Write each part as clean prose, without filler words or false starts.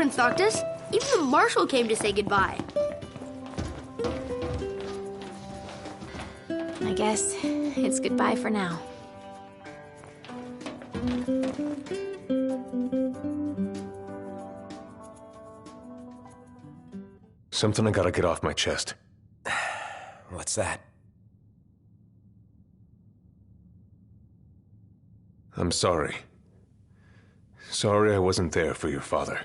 Prince Noctis. Even the Marshal came to say goodbye. I guess it's goodbye for now. Something I gotta get off my chest. What's that? I'm sorry. Sorry I wasn't there for your father.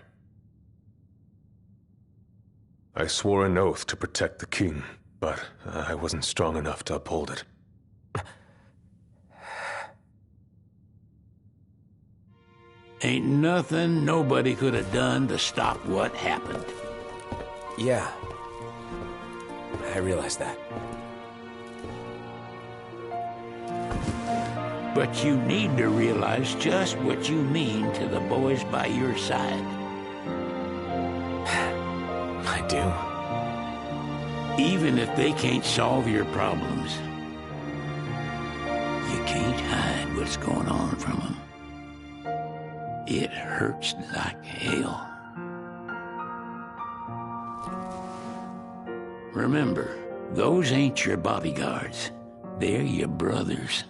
I swore an oath to protect the king, but I wasn't strong enough to uphold it. Ain't nothing nobody could have done to stop what happened. Yeah. I realize that. But you need to realize just what you mean to the boys by your side. I do. Even if they can't solve your problems, you can't hide what's going on from them. It hurts like hell. Remember, those ain't your bodyguards. They're your brothers.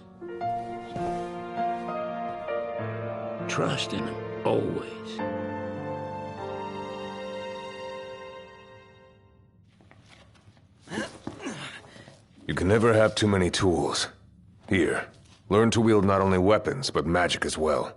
Trust in them, always. You can never have too many tools. Here, learn to wield not only weapons, but magic as well.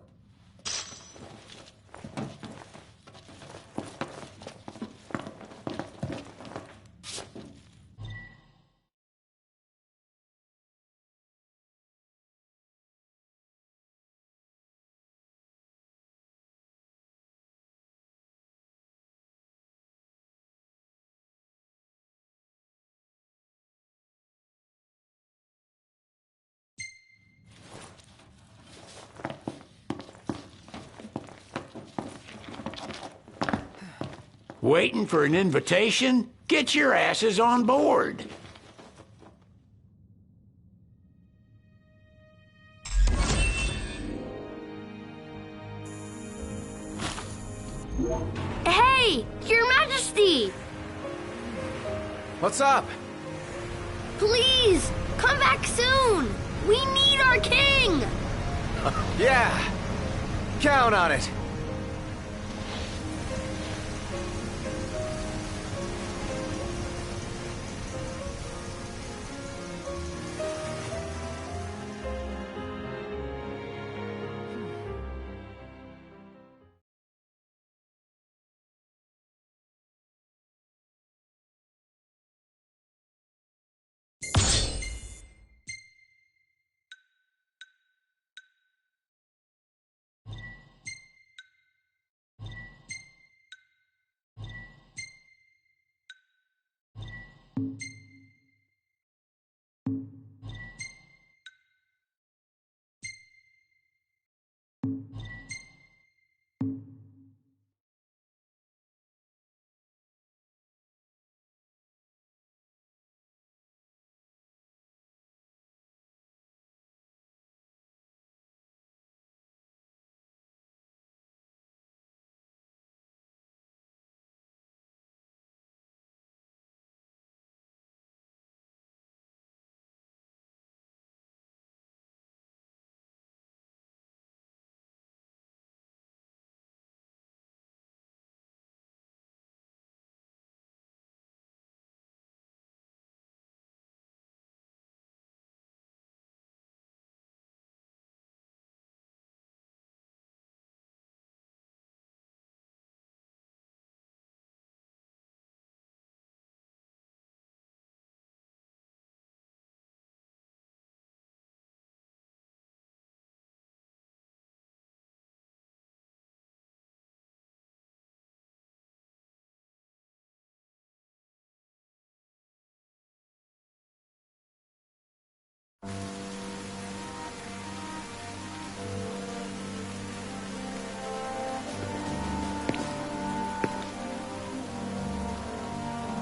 Waiting for an invitation? Get your asses on board. Hey, Your Majesty! What's up? Please, come back soon! We need our king! Yeah. Count on it.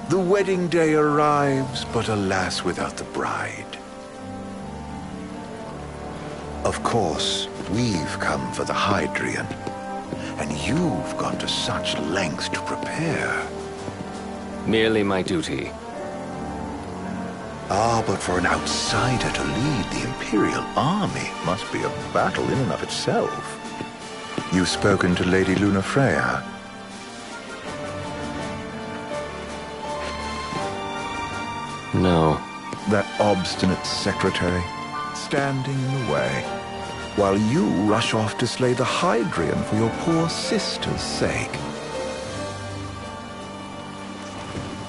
The wedding day arrives, but alas, without the bride. Of course, we've come for the Hydrian, And you've gone to such lengths to prepare. Merely my duty. Ah, but for an outsider to lead the Imperial army must be a battle in and of itself. You've spoken to Lady Lunafreya? No. That obstinate secretary, standing in the way, while you rush off to slay the Hydrian for your poor sister's sake.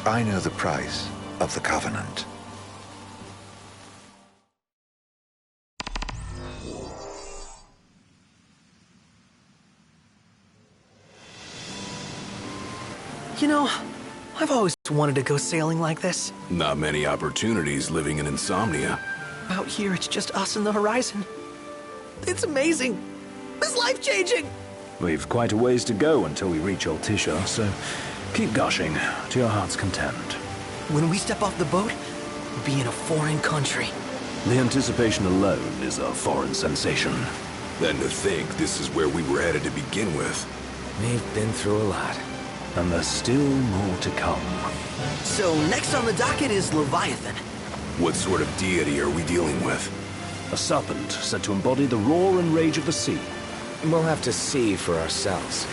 I know the price of the Covenant. You know, I've always wanted to go sailing like this. Not many opportunities living in Insomnia. Out here, it's just us and the horizon. It's amazing. It's life-changing. We've quite a ways to go until we reach Altisha, so keep gushing to your heart's content. When we step off the boat, we'll be in a foreign country. The anticipation alone is a foreign sensation. Then to think this is where we were headed to begin with. We've been through a lot. And there's still more to come. So next on the docket is Leviathan. What sort of deity are we dealing with? A serpent said to embody the roar and rage of the sea. We'll have to see for ourselves.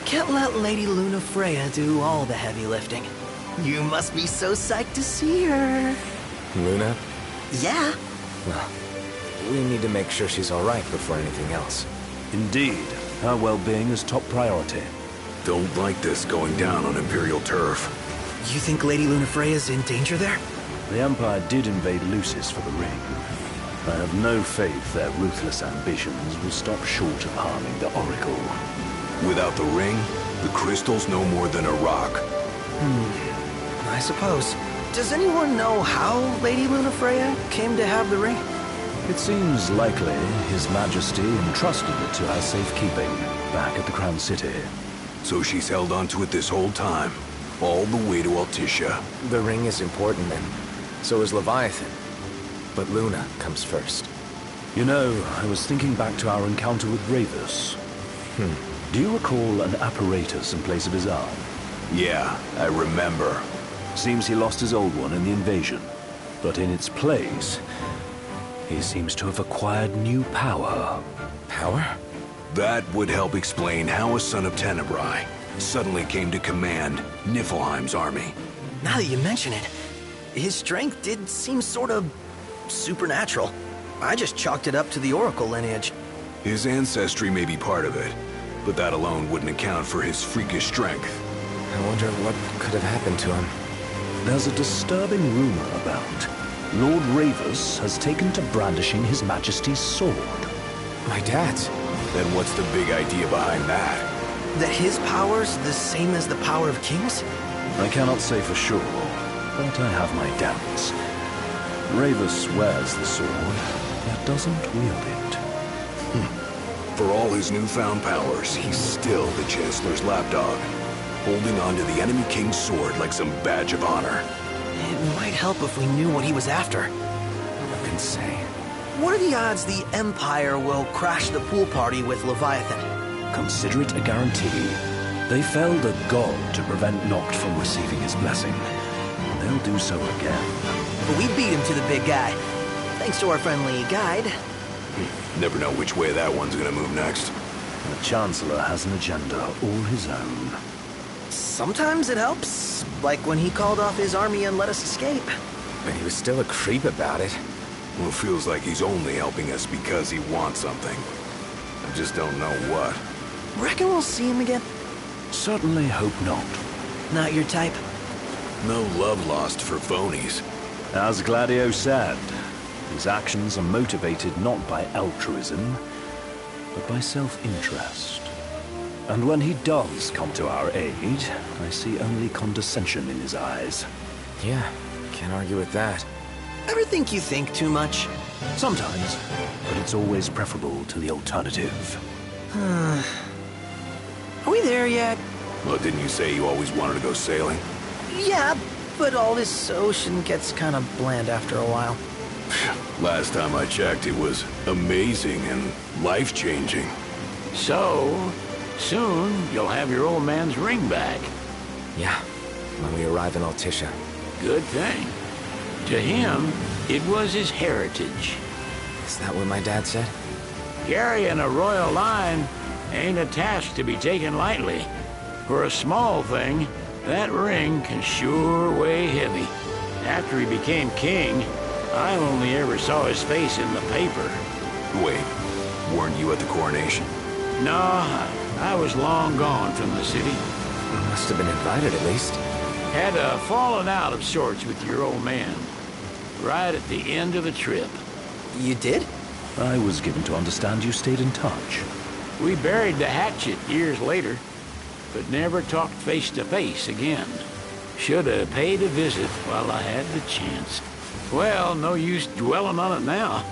Can't let Lady Lunafreya do all the heavy lifting. You must be so psyched to see her. Luna? Yeah. Well, we need to make sure she's all right before anything else. Indeed, her well-being is top priority. Don't like this going down on Imperial turf. You think Lady Lunafreya's in danger there? The Empire did invade Lucis for the ring. I have no faith their ruthless ambitions will stop short of harming the Oracle. Without the ring, the crystal's no more than a rock. I suppose. Does anyone know how Lady Lunafreya came to have the ring? It seems likely His Majesty entrusted it to her safekeeping back at the Crown City. So she's held onto it this whole time, all the way to Altisha. The ring is important, and so is Leviathan. But Luna comes first. You know, I was thinking back to our encounter with Ravus. Do you recall an apparatus in place of his arm? Yeah, I remember. Seems he lost his old one in the invasion. But in its place, he seems to have acquired new power. Power? That would help explain how a son of Tenebrae suddenly came to command Niflheim's army. Now that you mention it, his strength did seem sort of supernatural. I just chalked it up to the Oracle lineage. His ancestry may be part of it, but that alone wouldn't account for his freakish strength. I wonder what could have happened to him. There's a disturbing rumor about Lord Ravus has taken to brandishing His Majesty's sword. My dad's. Then what's the big idea behind that? That his power's the same as the power of kings? I cannot say for sure, but I have my doubts. Ravus wears the sword, yet doesn't wield it. For all his newfound powers, he's still the Chancellor's lapdog, holding on to the enemy king's sword like some badge of honor. It might help if we knew what he was after. Who can say? What are the odds the Empire will crash the pool party with Leviathan? Consider it a guarantee. They felled a god to prevent Noct from receiving his blessing. They'll do so again. But we beat him to the big guy, thanks to our friendly guide. Never know which way that one's gonna move next. The Chancellor has an agenda all his own. Sometimes it helps, like when he called off his army and let us escape. But he was still a creep about it. Well, it feels like he's only helping us because he wants something. I just don't know what. Reckon we'll see him again? Certainly hope not. Not your type? No love lost for phonies. As Gladio said, his actions are motivated not by altruism, but by self-interest. And when he does come to our aid, I see only condescension in his eyes. Yeah, can't argue with that. Ever think you think too much? Sometimes, but it's always preferable to the alternative. Are we there yet? Well, didn't you say you always wanted to go sailing? Yeah, but all this ocean gets kind of bland after a while. Last time I checked, it was amazing and life-changing. So, Soon, you'll have your old man's ring back. Yeah, when we arrive in Altissia. Good thing. To him, it was his heritage. Is that what my dad said? Carrying a royal line ain't a task to be taken lightly. For a small thing, that ring can sure weigh heavy. After he became king, I only ever saw his face in the paper. Wait, weren't you at the coronation? No, I was long gone from the city. Must have been invited at least. Had a falling out of sorts with your old man. Right at the end of the trip. You did? I was given to understand you stayed in touch. We buried the hatchet years later, but never talked face to face again. Should have paid a visit while I had the chance. Well, no use dwelling on it now.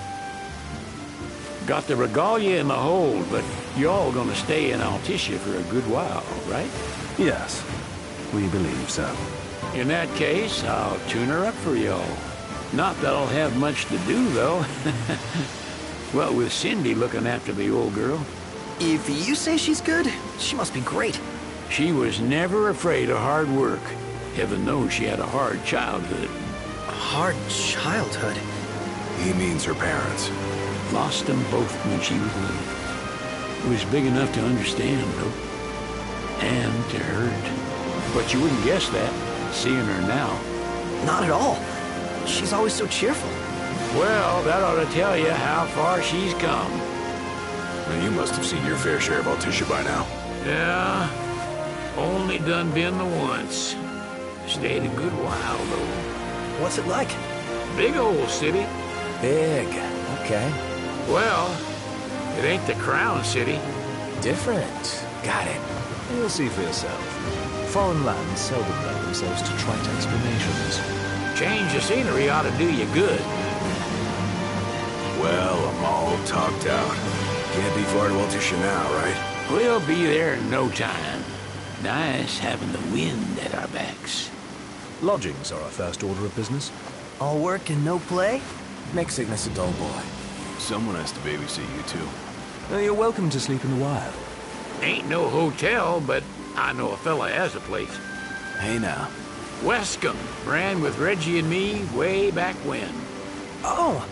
Got the regalia in the hold, but y'all gonna stay in Altissia for a good while, right? Yes, we believe so. In that case, I'll tune her up for y'all. Not that I'll have much to do, though. Well, with Cindy looking after the old girl. If you say she's good, she must be great. She was never afraid of hard work. Heaven knows she had a hard childhood. A hard childhood? He means her parents. Lost them both when she was little. Was big enough to understand, though. And to hurt. But you wouldn't guess that, seeing her now. Not at all. She's always so cheerful. Well, that ought to tell you how far she's come. And you must have seen your fair share of Altissia by now. Yeah, only done been the once. Stayed a good while, though. What's it like? Big old city. Big. Okay. Well, it ain't the crown city. Different. Got it. You'll see for yourself. Foreign lands seldom lend themselves to trite explanations. Change of scenery ought to do you good. Well, I'm all talked out. Can't be far to Altissia now, right? We'll be there in no time. Nice having the wind at our backs. Lodgings are our first order of business. All work and no play? Make sickness a dull boy. Someone has to babysit you, too. You're welcome to sleep in the wild. Ain't no hotel, but I know a fella has a place. Hey, now. Wescombe ran with Reggie and me way back when. Oh,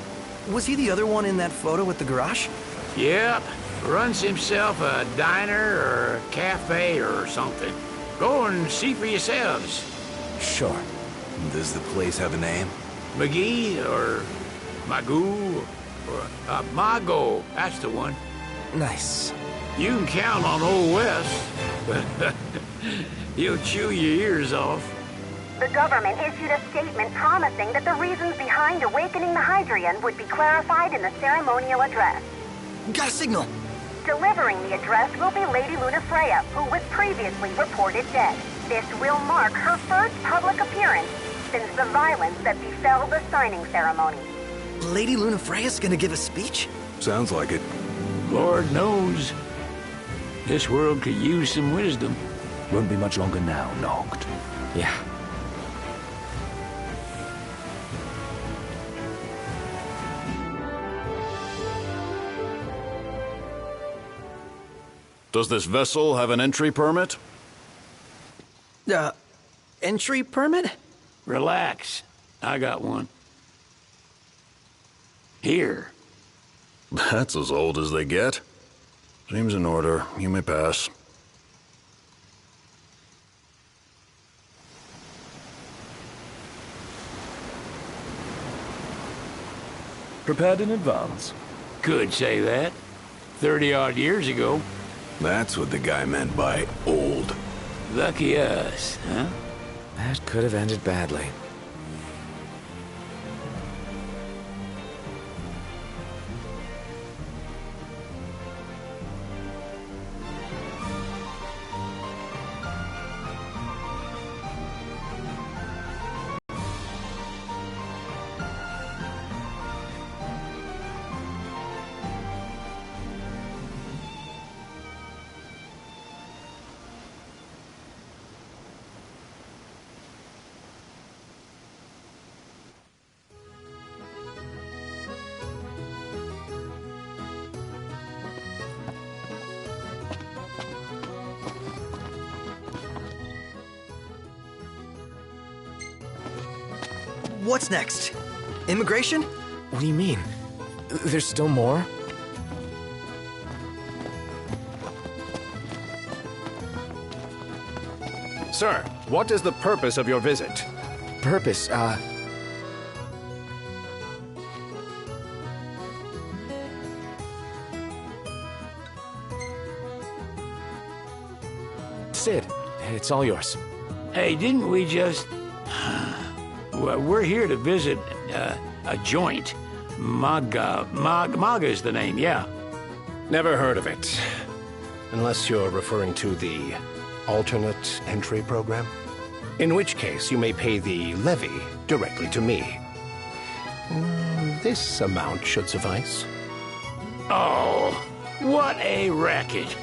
was he the other one in that photo with the garage? Yep, runs himself a diner or a cafe or something. Go and see for yourselves. Sure. Does the place have a name? McGee or Magoo or Mago, that's the one. Nice. You can count on Old West, but he'll chew your ears off. The government issued a statement promising that the reasons behind awakening the Hydrian would be clarified in the ceremonial address. Got a signal. Delivering the address will be Lady Lunafreya, who was previously reported dead. This will mark her first public appearance since the violence that befell the signing ceremony. Lady Lunafreya's gonna give a speech? Sounds like it. Lord knows. This world could use some wisdom. Won't be much longer now, Noct. Yeah. Does this vessel have an entry permit? Entry permit? Relax. I got one. Here. That's as old as they get. Seems in order. You may pass. Prepared in advance? Could say that. 30-odd years ago. That's what the guy meant by old. Lucky us, huh? That could have ended badly. What's next? Immigration? What do you mean? There's still more? Sir, what is the purpose of your visit? Purpose, Sid, it's all yours. Hey, didn't we just... Well, we're here to visit a joint. Maga's the name, yeah. Never heard of it. Unless you're referring to the alternate entry program. In which case, you may pay the levy directly to me. This amount should suffice. Oh, what a racket.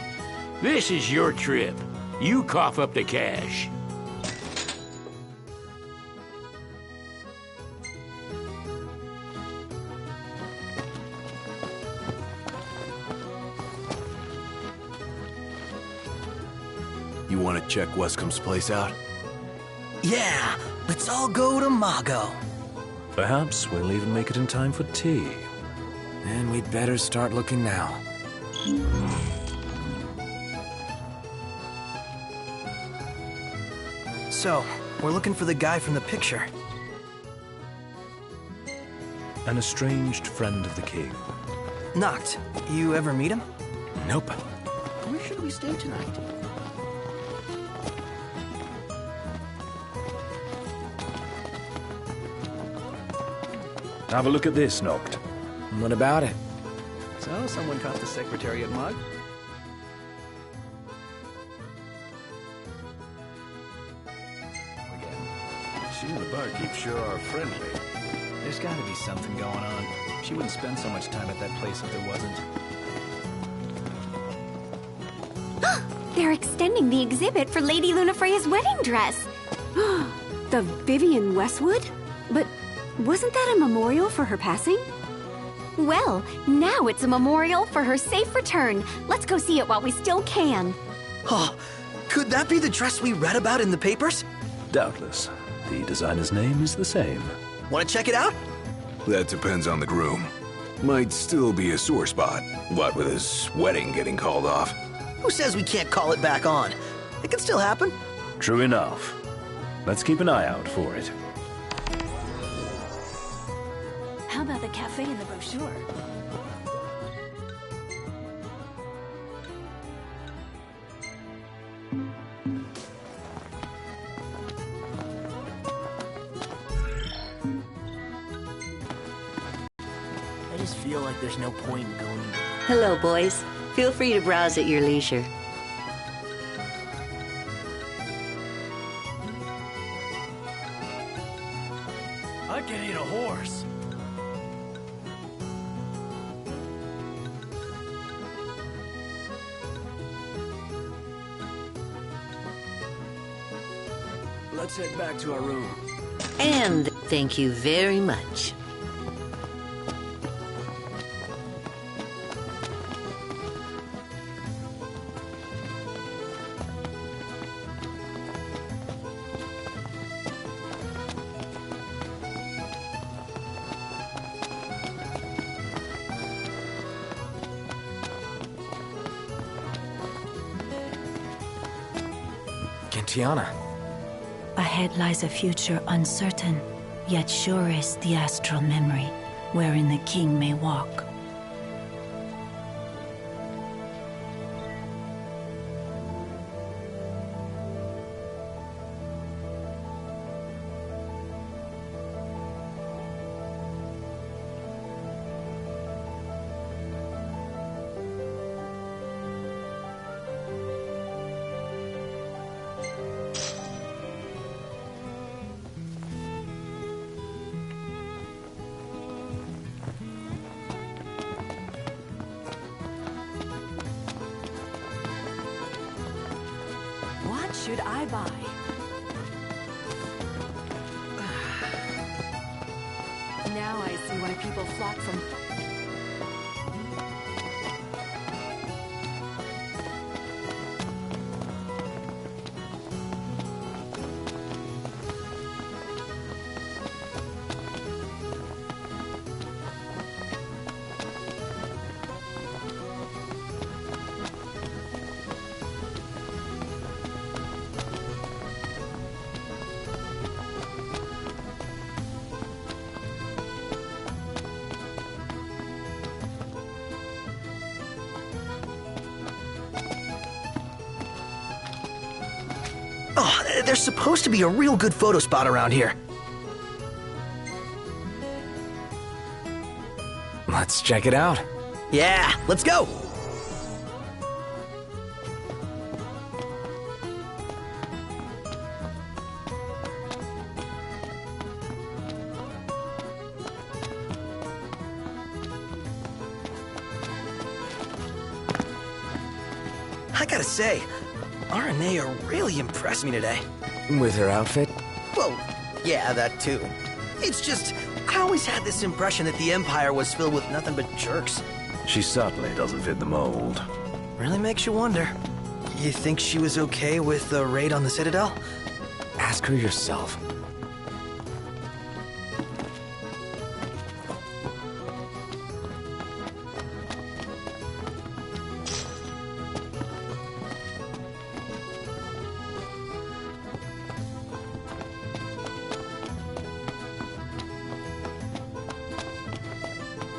This is your trip. You cough up the cash. You want to check Wescomb's place out? Yeah, let's all go to Mago. Perhaps we'll even make it in time for tea. And we'd better start looking now. So, we're looking for the guy from the picture. An estranged friend of the king. Noct, you ever meet him? Nope. Where should we stay tonight? Have a look at this, Noct. What about it? So, someone caught the Secretariat mug? She and the barkeep sure are friendly. There's gotta be something going on. She wouldn't spend so much time at that place if there wasn't. They're extending the exhibit for Lady Lunafreya's wedding dress. The Vivian Westwood? But wasn't that a memorial for her passing? Well, now it's a memorial for her safe return. Let's go see it while we still can. Oh, could that be the dress we read about in the papers? Doubtless. The designer's name is the same. Want to check it out? That depends on the groom. Might still be a sore spot. What with his wedding getting called off? Who says we can't call it back on? It can still happen. True enough. Let's keep an eye out for it. How about the cafe in the brochure? I just feel like there's no point in going. Hello, boys. Feel free to browse at your leisure. I can eat a horse. Let's head back to our room. And thank you very much. Tiana. Ahead lies a future uncertain, yet sure is the astral memory, wherein the king may walk. What should I buy? Now I see why people flock from... There's supposed to be a real good photo spot around here. Let's check it out. Yeah, let's go! I gotta say, Aranea really impressed me today. With her outfit? Well, yeah, that too. It's just, I always had this impression that the Empire was filled with nothing but jerks. She certainly doesn't fit the mold. Really makes you wonder. You think she was okay with the raid on the Citadel? Ask her yourself.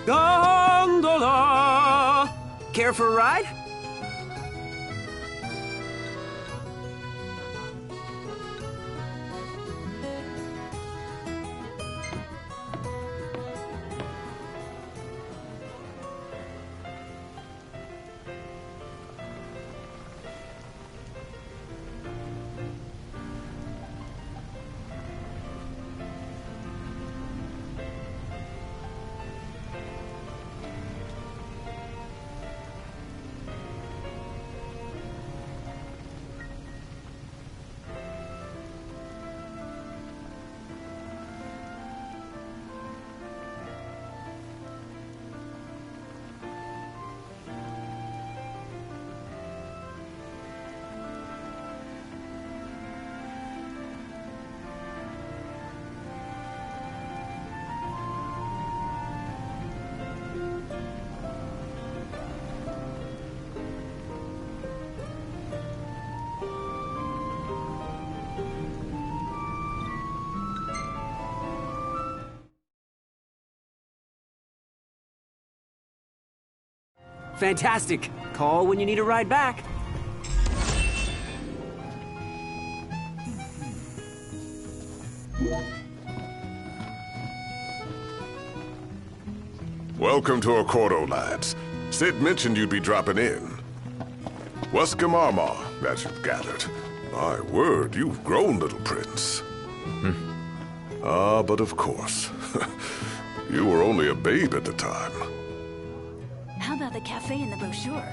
Gondola! Care for a ride? Fantastic. Call when you need a ride back. Welcome to Accordo, lads. Sid mentioned you'd be dropping in. Welcome, Armor, as you've gathered. My word, you've grown, little prince. Ah, but of course. You were only a babe at the time. How about the cafe in the brochure?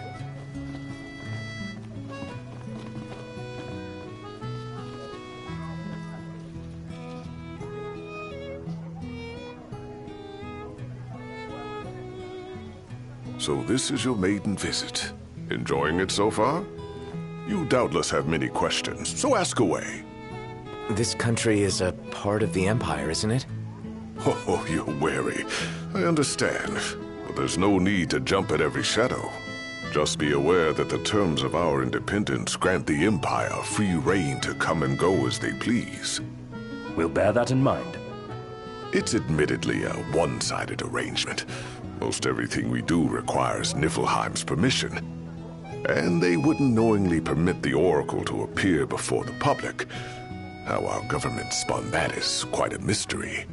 So this is your maiden visit. Enjoying it so far? You doubtless have many questions, so ask away. This country is a part of the Empire, isn't it? Oh, you're wary. I understand. But there's no need to jump at every shadow. Just be aware that the terms of our independence grant the Empire free reign to come and go as they please. We'll bear that in mind. It's admittedly a one-sided arrangement. Most everything we do requires Niflheim's permission. And they wouldn't knowingly permit the Oracle to appear before the public. How our government spun that is quite a mystery.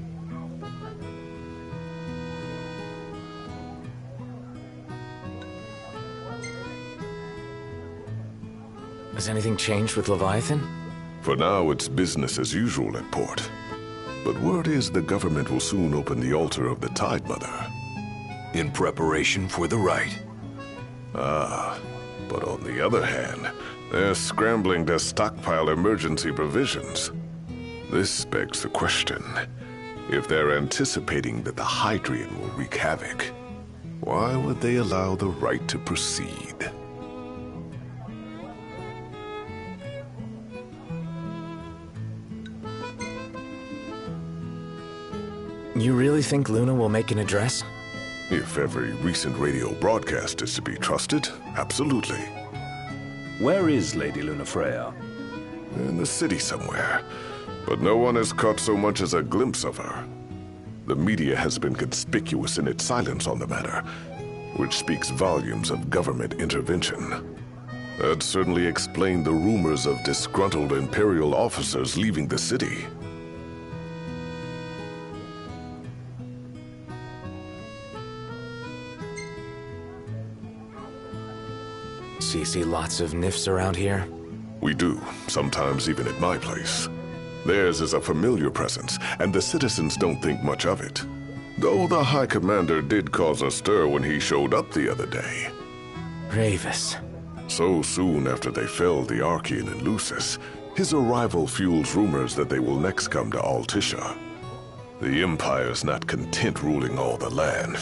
Has anything changed with Leviathan? For now, it's business as usual at port. But word is the government will soon open the altar of the Tide Mother. In preparation for the rite. Ah, but on the other hand, they're scrambling to stockpile emergency provisions. This begs the question, if they're anticipating that the Hydrian will wreak havoc, why would they allow the rite to proceed? You really think Luna will make an address? If every recent radio broadcast is to be trusted, absolutely. Where is Lady Lunafreya? In the city somewhere, but no one has caught so much as a glimpse of her. The media has been conspicuous in its silence on the matter, which speaks volumes of government intervention. That certainly explained the rumors of disgruntled Imperial officers leaving the city. So you see lots of nifs around here? We do, sometimes even at my place. Theirs is a familiar presence, and the citizens don't think much of it. Though the High Commander did cause a stir when he showed up the other day. Ravis. So soon after they felled the Archean in Lucis, his arrival fuels rumors that they will next come to Altisha. The Empire's not content ruling all the land.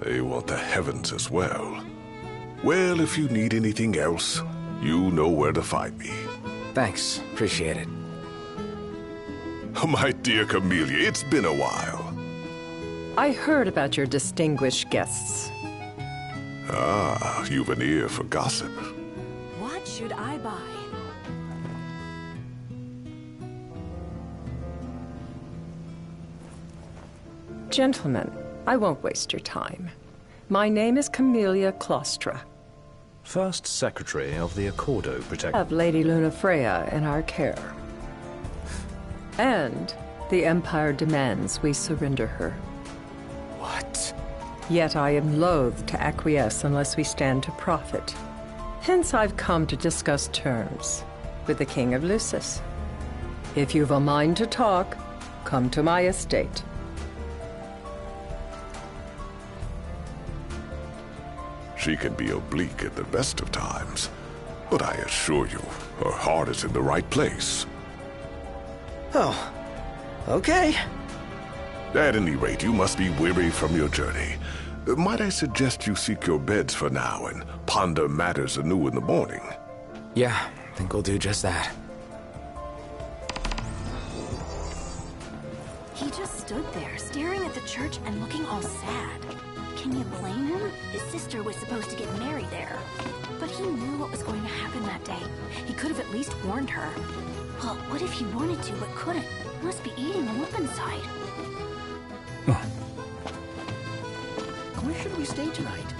They want the heavens as well. Well, if you need anything else, you know where to find me. Thanks. Appreciate it. My dear Camellia, it's been a while. I heard about your distinguished guests. Ah, you've an ear for gossip. What should I buy? Gentlemen, I won't waste your time. My name is Camellia Claustra. First Secretary of the Accordo Protectorate. Have Lady Luna Freya in our care. And the Empire demands we surrender her. What? Yet I am loath to acquiesce unless we stand to profit. Hence I've come to discuss terms with the King of Lucis. If you've a mind to talk, come to my estate. She can be oblique at the best of times, but I assure you, her heart is in the right place. Oh, okay. At any rate, you must be weary from your journey. Might I suggest you seek your beds for now and ponder matters anew in the morning? Yeah, I think we'll do just that. He just stood there, staring at the church and looking all sad. Can you blame him? His sister was supposed to get married there. But he knew what was going to happen that day. He could have at least warned her. Well, what if he wanted to but couldn't? Must be eating him up inside. Where should we stay tonight?